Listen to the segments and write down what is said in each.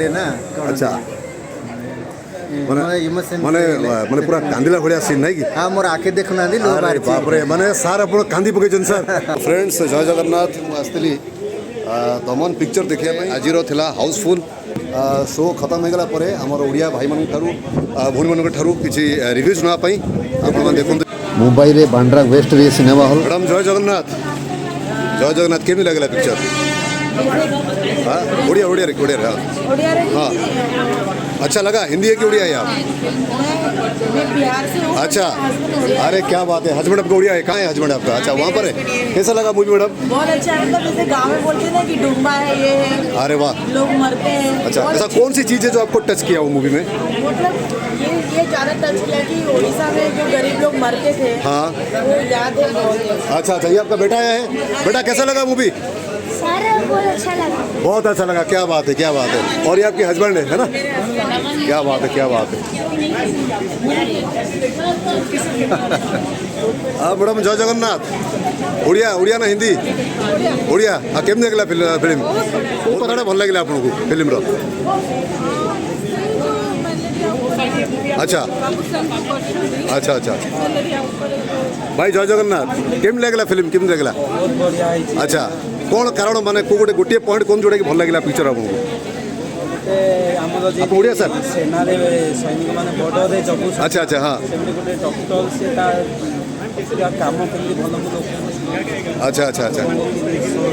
लेना अच्छा माने माने पूरा कांदिला भलिया सीन नहीं कि हाँ मोर आखे देखना अरे बाप रे माने सार आपण कांदी पकेछन सर फ्रेंड्स जय जगन्नाथ आसली दमन पिक्चर देखिया ପାଇଁ ଆଜିର ଥିଲା ହାଉସଫୁଲ୍ ଶୋ ଖତମ ହେଇଗଲା ପରେ ଆମର ଓଡ଼ିଆ ଭାଇମାନଙ୍କ ଠାରୁ ଭଉଣୀମାନଙ୍କ ଠାରୁ କିଛି ରିଭ୍ୟୁଜ୍ ନେବା ପାଇଁ ଆପଣମାନେ ଦେଖନ୍ତୁ मुंबईରେ बांद्रा वेस्ट रे सिनेमा हॉल। मैडम जय जगन्नाथ केमी लगला पिक्चर हाँ ओडिया ओडिया रे ओडिया हाँ अच्छा लगा हिंदी है कि उड़िया है आप अच्छा अरे क्या बात है हस्बैंड आपका उड़िया है कहाँ है हस्बैंड आपका अच्छा वहाँ पर है कैसा लगा मूवी मैडम बहुत अच्छा है मतलब जैसे गाँव में बोलते हैं ना कि डुम्बा है ये है अरे वाह लोग मरते हैं अच्छा ऐसा कौन सी चीज़ है जो आपको टच किया वो मूवी में मतलब ये ज़्यादा टच किया कि उड़ीसा में जो गरीब लोग मरते थे हाँ वो याद है बहुत। अच्छा अच्छा ये आपका बेटा आया है बेटा कैसा लगा मूवी सर बहुत अच्छा लगा। बहुत अच्छा लगा क्या बात है और ये आपके हस्बैंड है ना क्या बात है हाँ मैडम जय जगन्नाथ उड़िया उड़िया ना हिंदी उड़िया हाँ केम देखला फिल्म वो कथाटा भल लगे आपको फिल्म रो अच्छा अच्छा अच्छा भाई जय जगन्नाथ केम लगला फिल्म केम देखला अच्छा कौन कारण माने को गोटे पॉइंट कौन जोड़ा कि भल लगे पिक्चर आपको आप ओडिया सर सेना रे सैनिक माने बॉर्डर रे जगु अच्छा अच्छा हाँ सेमती गोटे डॉक्टर से काम केमती भल भल अच्छा अच्छा अच्छा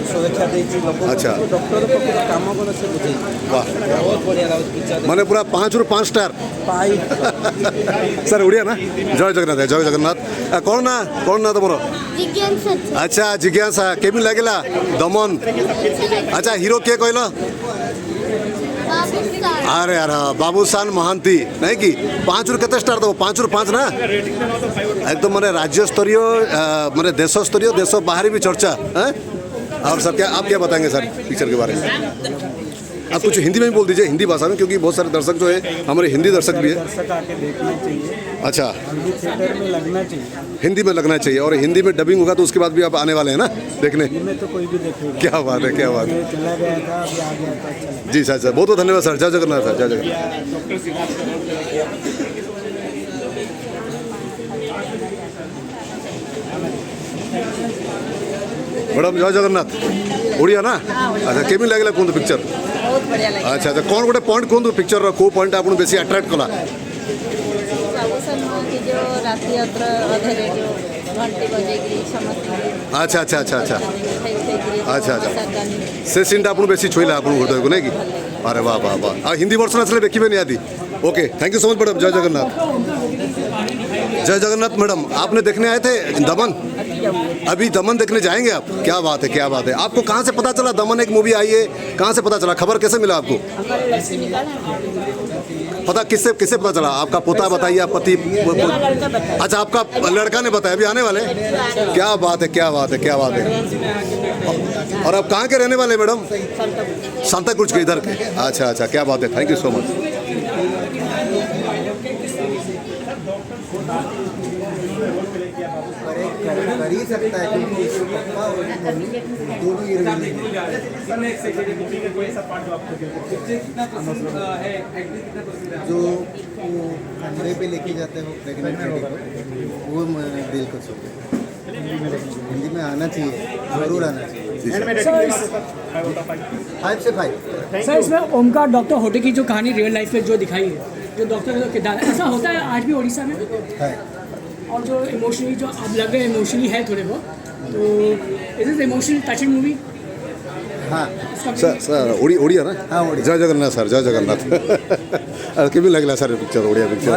सुरक्षा देछि लोक अच्छा डॉक्टर को काम कोन से बुझे वाह बहुत बढ़िया लागो पिक्चर माने पूरा 5 ରୁ 5 स्टार पाई सर उड़िया ना जय जगन्नाथ कौन ना तुम जिज्ञासा अच्छा जिज्ञासा केमी लगेला दमन अच्छा हीरो के कहला अरे अरे बाबूसान महांती नहीं कि 5 ରୁ केते स्टार दो 5 ରୁ 5 ना एकदम मैंने राज्य स्तरीय मैंने देश स्तरीय देश बाहर भी चर्चा है और सर क्या आप क्या बताएंगे सर पिक्चर के बारे में आप कुछ हिंदी में भी बोल दीजिए हिंदी भाषा में क्योंकि बहुत सारे दर्शक जो है हमारे हिंदी दर्शक भी है दर्शक आके देखना चाहिए अच्छा थिएटर में लगना चाहिए हिंदी में लगना चाहिए और हिंदी में डबिंग होगा तो उसके बाद भी आप आने वाले हैं ना देखने में तो कोई भी देखेगा क्या बात है चला गया था अभी आ गया था अच्छा लगा। जी सर बहुत बहुत धन्यवाद सर जय जगन्नाथ सर जय जगन्नाथ मैडम जय जगन्नाथ ओडिया ना अच्छा केमी लगला कौन पिक्चर बहुत बढ़िया लगा अच्छा अच्छा कौन गोटे पॉइंट कौन पिक्चर को पॉइंट आपको बेसी अट्रैक्ट कला बाबूसान की जो रात्रि यात्रा अधरे जो घंटे बजेगी समस्त अच्छा अच्छा अच्छा अच्छा अच्छा अच्छा अच्छा से सीन आपको बेसी छुईला आपको हृदय को नहीं कि अरे वाह वाह वाह हिंदी वर्षन आसले देखिए निहाती okay thank you so much madam जय जगन्नाथ मैडम आपने देखने आए थे दमन अभी दमन देखने जाएंगे आप क्या बात है आपको कहाँ से पता चला दमन एक मूवी आई है कहाँ से पता चला खबर कैसे मिला आपको पता किससे पता चला आपका पोता बताइए आप पति अच्छा आपका लड़का ने बताया अभी आने वाले क्या बात है और आप कहाँ के रहने वाले मैडम सांता क्रूज के इधर के अच्छा अच्छा क्या बात है थैंक यू सो मच कर ही सकता है क्योंकि इसके पापा और मम्मी दोनों हीरोइन जो वो कमरे पे लेके जाते हैं वो प्रेग्नेंट लेडी को वो दिल को छू गया हिंदी में आना चाहिए जरूर आना चाहिए 5 से 5 सर इसमें ओमकार डॉक्टर होटे की जो कहानी रियल लाइफ में जो दिखाई है जो डॉक्टर का किरदार ऐसा होता है आज भी उड़ीसा में है और जो इमोशनली जो आप लग रहे हैं इमोशनली है थोड़े बहुत तो is is emotional touching movie हाँ सर ओडिया ना हाँ ओडिया जय जगन्नाथ सर जय जगन्नाथ केमी लगला सर पिक्चर ओडिया पिक्चर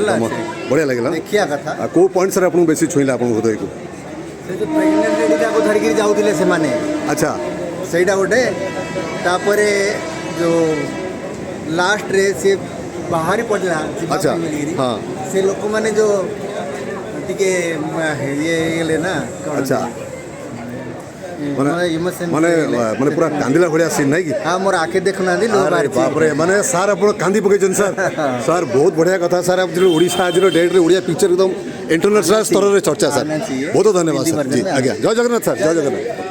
बढ़िया लगला देखिया कथा को पॉइंट सर आपको बेसी छुईला आपको हृदय को से जो प्रेग्नेंट लेडी को धरिकी जाऊले से माने अच्छा ସେଇଟା ଗୋଟେ ତାପରେ जो लास्ट रे से बाहरी पड़ला अच्छा हाँ से लोक माने जो टिके ये लेना अच्छा माने पूरा कांदिला भलिया सीन नहीं कि हाँ मोर आखे देखना अरे बाप रे माने सर आप कांदी पकेछन सर सर बहुत बढ़िया कथा सर आप ओडिशा आज डेट रे ओडिया पिक्चर एकदम इंटरनेशनल स्तर रे चर्चा सर बहुत धन्यवाद सर जी आज्ञा जय जगन्नाथ सर जय जगन्नाथ